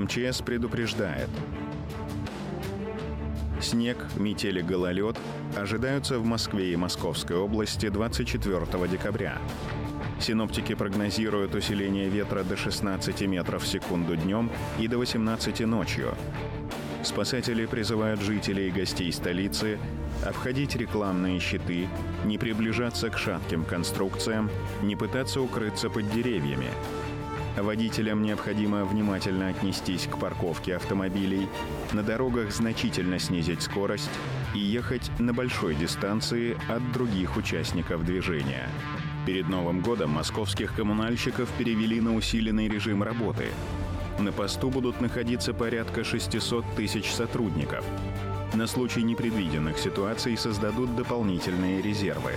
МЧС предупреждает. Снег, метель и гололед ожидаются в Москве и Московской области 24 декабря. Синоптики прогнозируют усиление ветра до 16 метров в секунду днем и до 18 ночью. Спасатели призывают жителей и гостей столицы обходить рекламные щиты, не приближаться к шатким конструкциям, не пытаться укрыться под деревьями. Водителям необходимо внимательно отнестись к парковке автомобилей, на дорогах значительно снизить скорость и ехать на большой дистанции от других участников движения. Перед Новым годом московских коммунальщиков перевели на усиленный режим работы. На посту будут находиться порядка 600 тысяч сотрудников. На случай непредвиденных ситуаций создадут дополнительные резервы.